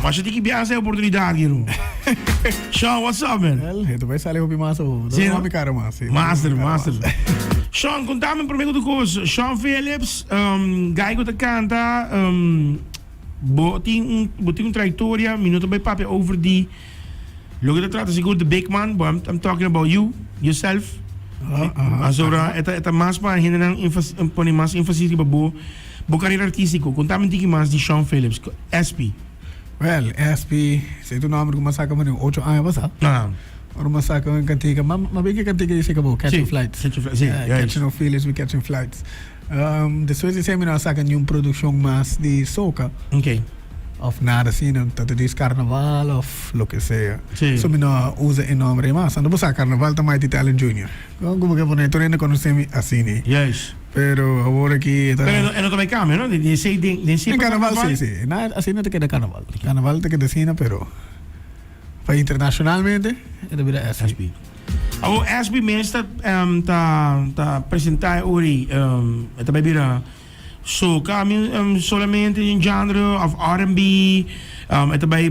Mas je tem que essa oportunidade, Giro. Sean, what's up, man? Well, ito ba sali hopi masa ho? Sim, Dito kami karo masa. Master. Sean, contame primeiro de coisa. Sean Phillips, gaigo de canta, botin trajectoria, minuto bij papi over die. Look at the trata seguro the big man, but I'm talking about you, yourself. Azora, eta mas pa hinderang poni mas emphasis ba bo carreira artístico. Contame tiki mas de Sean Phillips, SP. Well, SP, sa ito naman kung masaka mo yung 8 años ba sa? Or masaka mo yung kantika. Mabigay kantika yung sikabo, catching flights. Catching of feelings, we catching flights. Después de seminar sacan yung produksyon mas di soca. Okay. Of nada assim, tanto diz carnaval, of lo que sea. Sí. So, mina usa enorme mas. Ano ba sa carnaval tamay ti Talent Junior? Kung kumbaga po na ito rin na conocemi assim. Yes. Pero ahora aquí... Pero no tamay kami, no? En carnaval, sí. Así no te queda carnaval. Carnaval te queda cena, pero... Para internacionalmente, ito bida SP. Ako, SP minst ta presentar ori, ito ba bira, so kami solamente yung genre of R&B, ito ba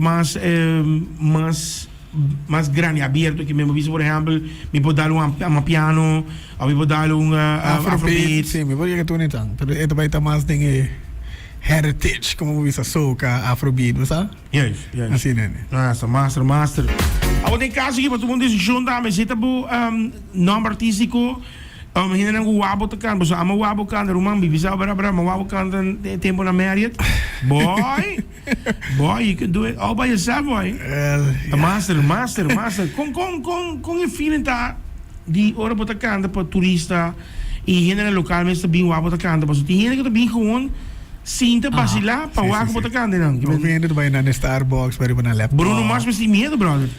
mas grande, abierto, que me visto, por ejemplo, me puedo dar un piano, o me puedo dar un afrobeat. Sí, me voy a que tan, pero ito ba ito mas ding heritage, como mo bisa soca, afrobeat, basta? Yes. Assim, né? Master. Ako tem caso aqui, para todo mundo juntar, mas ito po, nome artístico, hindi nang wabo to kan, basta ama wabo kan, rumang bibisa bara, mawabo kan tempo na married. Boy, you can do it all by yourself, boy. Master. Kung yung feeling ta, di ora po ta kan, pa turista, hindi na lokal, mas tabi wabo ta kan, basta hindi na tabi gewoon, sinta pa sila, pawag po ta kan din ang. Movendo ba yun na Starbucks, pwede ba na laptop? Bruno Mars mas di miedo, brother.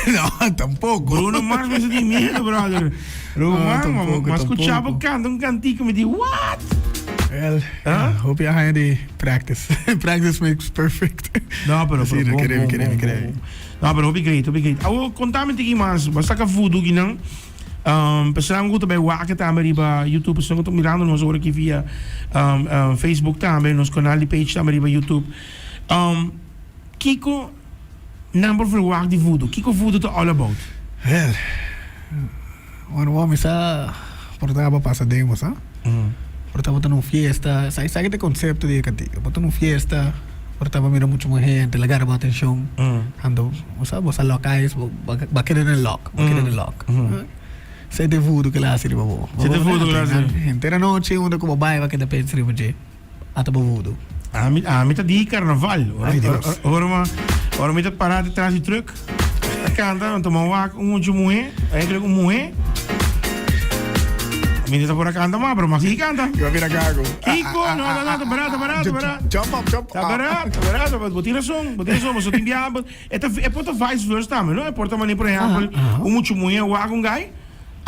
No, tampoco. Bruno Mars mas di miedo, brother. Mas escuchaba un cantico, me di, what? Well, hope you have the practice. Practice makes perfect. No, pero querem. No, pero hope great. Awo, contame tiki mas, basta ka voodoo ginang. Pasalamat ko também waka também ba YouTube, pasalamat ko mirando nos ora aqui via Facebook também, nos canal de page também ba YouTube. Kiko number for waka di voodoo. Kiko voodoo to all about. Well, one woman sa portava pasademos, ha? Portava num fiesta, sai que concepto de cantiga. Portava num fiesta, portava mira mucho más gente, le agarraba atención. Ando, vos a locais, va querer el lock. Sei de voodoo que lá seria bom. Sei de voodoo que lá seria. Inteira noite, onde como vai, vai que depende seria bom. Até voodoo. A mim tá de carnaval. Ora me tá parado atrás de truck. Canta, tomar um mulher, eigenlijk mulher. A mim tá por aqui canta mais, mas aqui canta. Eu vira gago. Kiko, não, barato. Jump up. Tá barato, mas botina som, mas só tem biabo. É porta vice versa também, não? É porta maneira, por exemplo, mulher, o um guy.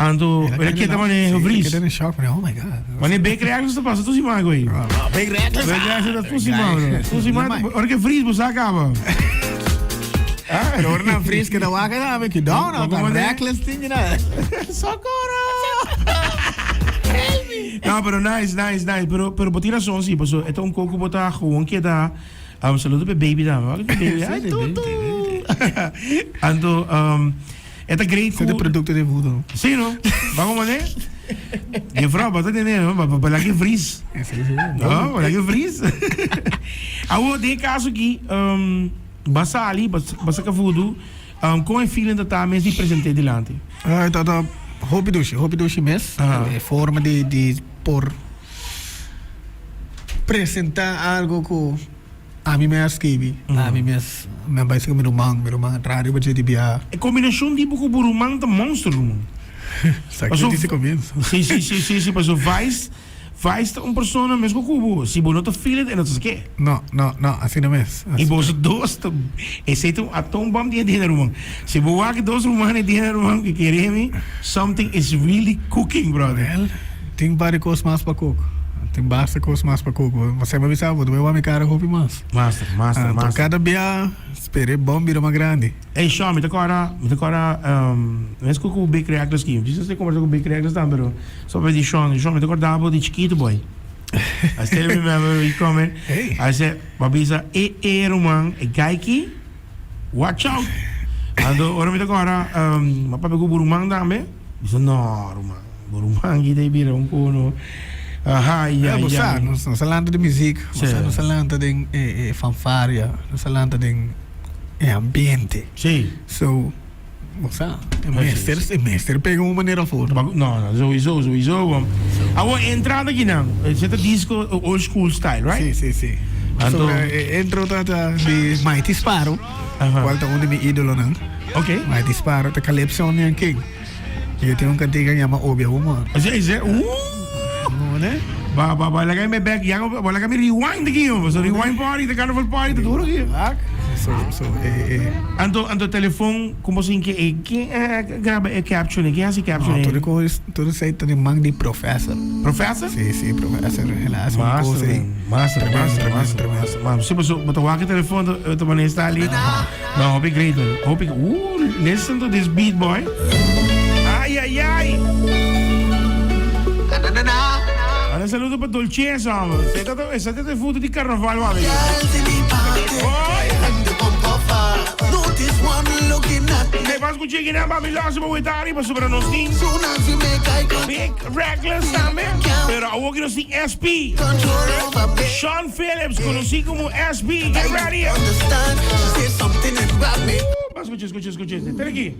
Ando, ele quer também o vries. Ik ben in shock, oh my god. Wanneer bakerijkers te passen, toen zie maar gooi. Bakerijkers dat toen zie maar. Toen zie maar, orke vries bezak hebben. Hoor na vries que da waga na me que down out the reckless thing na. Socorro. No, pero nice. Pero botina son sí, pues esto un coco bota gewoon que da. Saludo pe baby da. Baby. Ai, tutu. Ando esta great food. Este producto de voodoo. Sí, no. Vamos mané. Je vrouw, wat is het? Maar laat je vries. No, laat je vries. Awo, de caso aqui, basta ali, basta que voodoo, com a feeling dat daar mensen die presenteren delante. Dat hobby douche mes, forma de por presentar algo que a mim me escrevi, a mim me vai ser meu mang rádio para te biar. A combinação de buco burumang de monster room. Sabe que começa. Sim, mas vais pessoa mesmo cubo, se você não te feel it, não te que. Não, assim não é. E você dois, exceto a tom bom dia dinheiro, mano. Se você vai dois rumanos dinheiro, mano, que querem, something is really cooking, brother. Well, tem várias coisas mais para coco. Tem bastante coisas mais para coco. Você vai avisar, você vai me cara roupa mais. Master. Cada dia, esperei bom vira mais grande. Hey, Sean, me agora, mas com o Big Reactors aqui. Não sei como é que o Big Reactors tá, pero só para dizer, Sean, me agora dava de chiquito, boy. I still remember we coming. Hey. I said, Babisa, Roman, a gaiki, watch out. Ando, ora mi agora, ma papi ko burumang dame. Bisa no, Roman. Burumang kita ibira un kono. Aha, Ja, ja, bossa, ja. non sa lanta di muziek, Sì. non sa lanta di fanfaria, non sa lanta di ambiente. Sì. So, bossa, Sì, il meester pega uma maneira voor. No, no, sowieso. Awo entrada aqui não. Zet een disco old school style, right? Sì. Anto- So, entro tata di Mighty Sparrow, Aha. qual uno mi idolo nang. Okay. Mighty Sparrow, te Calypso niyan king. Io ti un cantiga chiama Obia Uma. Is Ne? Ba, lagay me back. Yang, lagay me rewind aqui, so rewind party, the carnival party, te duro aqui. So, Anto telefoon, como assim que graba caption, que assim caption. todo sei que mang di professor. Professor? Sì, professor. Helaas, Master. Maar super zo, met de wakker telefoon, de wanneer staat ali. Nou, hoop ik great. Hoop ik, listen to this beat boy. Ai. Allora, saluto per Dolce samen. State te foto di carnaval, va bene. Hey, was goed je naar Babi Lasse, maar we daar niet, maar ze hebben nog niet. Big Reckless samen. Pero ook nog die SP. Sean Phillips, conocido como SP. Get ready. Mas escuche. Ten aquí.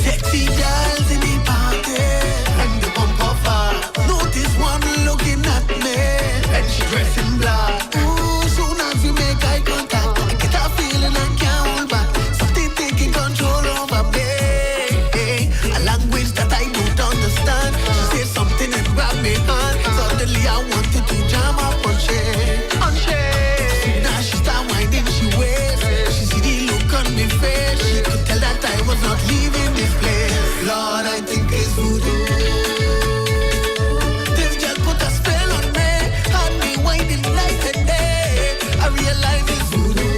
Sexy girls in the party, and the bump of her. Notice one looking at me, and she dressed in black. Ooh, soon as we make eye contact, I get a feeling I can't hold back. Something taking control over me. A language that I don't understand. She said something and grabbed me hand. Suddenly I wanted to jam up on shit. Now she start whining, she waves. She see the look on me face. She could tell that I was not leaving this place. Lord, I think it's voodoo. This girl put a spell on me, had me whining night and day. I realize it's voodoo.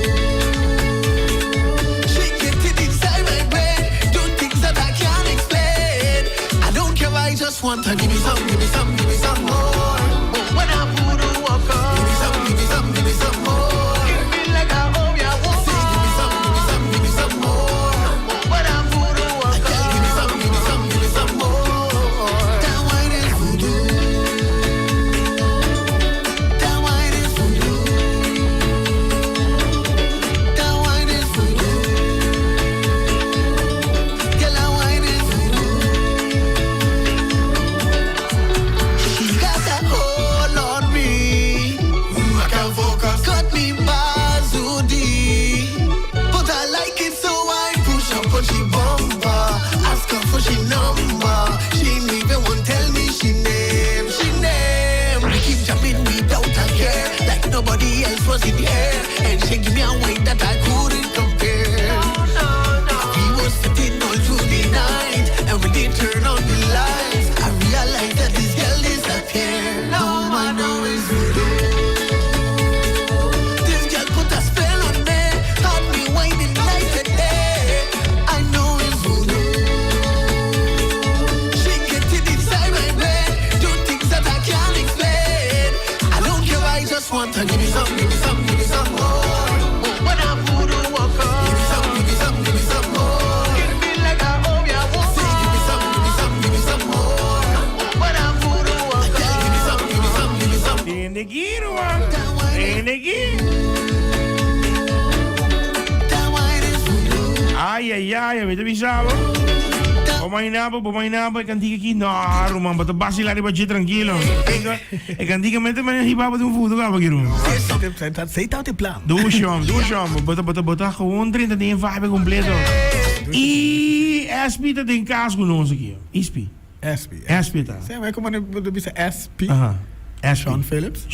She gets it inside my brain, doing things that I can't explain. I don't care, I just want her. Give me some more. When I voodoo walk on, give me some more. You feel like I owe ya one. Say give me some more. When I voodoo walk on, give me some more. That wine is voodoo. That wine is voodoo. That wine is voodoo. Girl, that wine is voodoo. She got that hold on me. I can't focus. Cut me bazoo deep. But I like it so I push up on she bumper. Ask her for she number. She ain't even won't tell me she name. We keep jumping without a care, like nobody else was in here. And she give me a wine that I couldn't compare. We was sitting all through the night, and we didn't turn on the lights. I realized that this girl disappeared. Now I know it's voodoo. This girl put a spell on me, had me whining night and day. I know it's voodoo. She gets it inside my brain, do things that I can't explain. I don't care, I just want her. Give me some more. When I voodoo walk on, give me some more. You feel like I owe ya one. Say give me some more. When I voodoo walk on, give me some. Tenegi, Roman. Tenegi. That wine is voodoo. Ai, weet je wie samen? Bomainabo, kan die aqui. No, Roman, but the basila di budget tranquilo. Ik kan die met mijn hip-hop doen voeten gaan we doen. Sei tal te plan. Doe schon, bota gewoon drin dat een vibe completo. SP dat in kaas gaan ons keer. SP ta. Sei vai como ne bisa SP. Aha. SP. Sean Phillips.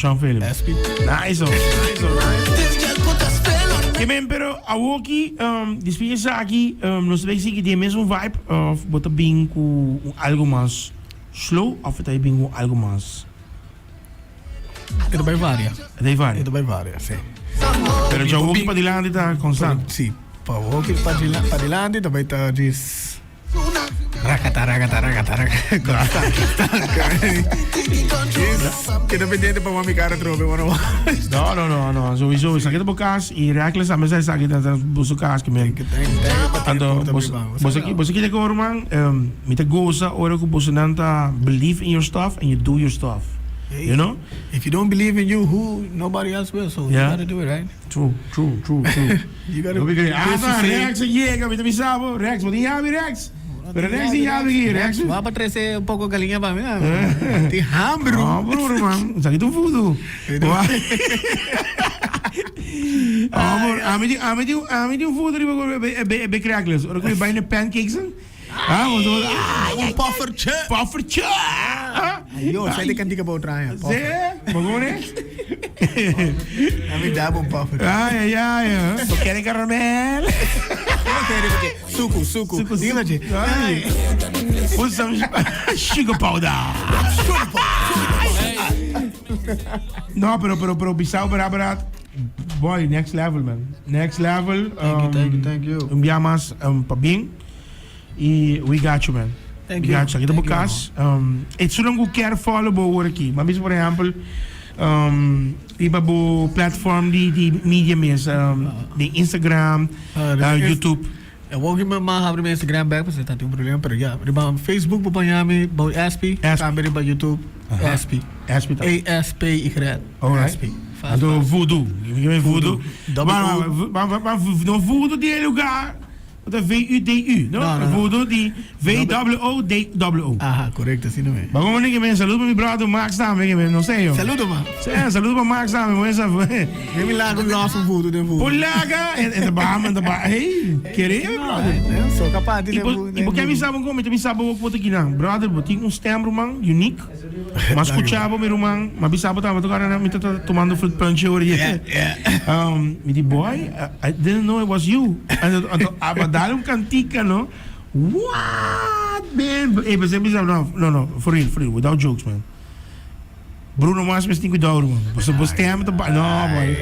SP. Nice. This girl put a spell on me. Que men pero awoki despide aqui não sei se que tem mesmo vibe bota bem com algo mais slow ou até bem com algo mais Ito vai varia. Dei vari. Ito vai varia, sì. Pero già uomo pa di là di ta constant. Sì, pa walkie pa di là, ito vai ta dis rakata. Kita pendiente pa mami cara trobe mano. No, sowieso. Sakit po kas, i-reckless ame sa sakit na buso kas kemen. Ando, bosa kita ko man, mita goza ora ko bosa nanta believe in your stuff and you do your stuff. You know? If you don't believe in you, nobody else will. So Yeah. you gotta do it, right? True. You gotta. Rex, llega, mita misabo. Rex, wat yabi Rex? Pero Rex di yabi hier, Rex. Va para 13 un poco galinha pa mira. Ti hambre. Oh, bro, man. Sakit un voodoo. Ame di un voodoo riba be crackles. Ora ko bijna pancakes. Want Un puffertje. puffertje. Yo, sai de cantica pa outra aí. Zé, magone? A mim dá um puffer. Ai. Eu quero caramel. Suco. Diga de. Put some sugar powder. No, pero bisau beraberat. Boy, next level, man. Next level. Thank you. Llamas pabing. E we got you, man. Thank we you. got you. Kita Thank you, bukas. It's so long care follow bo work aqui. Mas por exemplo, iba bo platform di media mes, di Instagram, YouTube. Eu vou abrir meu Instagram back para você tá tem um problema, pero já. Riba Facebook po panyami, bo ASP, também riba YouTube, ASP. ASP. ASP ikret. Alright. ASP. Do voodoo. Give me voodoo. Maar no voodoo die lugar. De VUDU, no? Voodoo die VWODWO. Aha, correcto, assim não é. Vamos ver que saludo para meu brother Max também, que não sei eu. Saludo, man. Saludo para Max também, mas Nem me larga um nosso voodoo de voodoo. Polaga, en de Bahamas, hey, querer, brother. Sou capaz de E porque me sabem como, me sabem o que aqui não, brother, tem stem romang unique. Mas escuchava meu romang, mas bisabo tava tocando, me tá tomando fruit punch hoje. Me di boy, I didn't know it was you. Dale un cantica, no? What, man? Hey, but no, for real, without jokes, man. Bruno Mars me stinkt without, man. Você tem no, boy.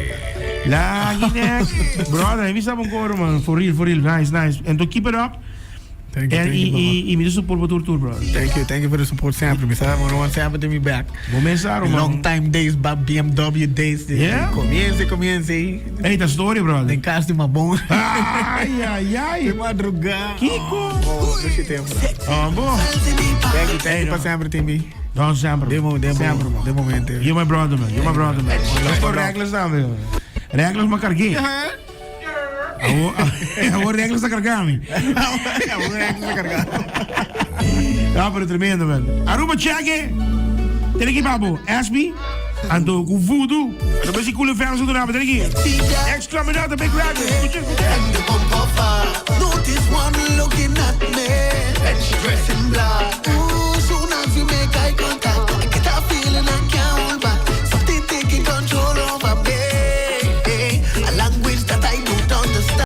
Lagi next. Brother, we sabe um man. For real, nice. And to keep it up. Thank you, E me dê support para tour, brother. Thank you for the support sempre. Me sabe, mano, one sempre to me back. Vou mensar, man. Long time days, BMW days. Yeah? Comience. Hey, that story, brother. Tem casa de uma bom. Ai. De madrugada. Kiko. Deixa eu tempo. Bom. Thank you para sempre, Timmy. Não, sempre. De momento. You're my brother, man. Let's go reglas também. Reglas me carguei. Agora reglas a cargar-me. Ah, pero tremendo, man. Aruba cheque. Tem aqui, babo. Aspi. Ando com voodoo. Eu pensei que o inferno se tornava. Tem aqui. Exclamation the big rag. Notice one looking at me. And she dressed in black. Ooh.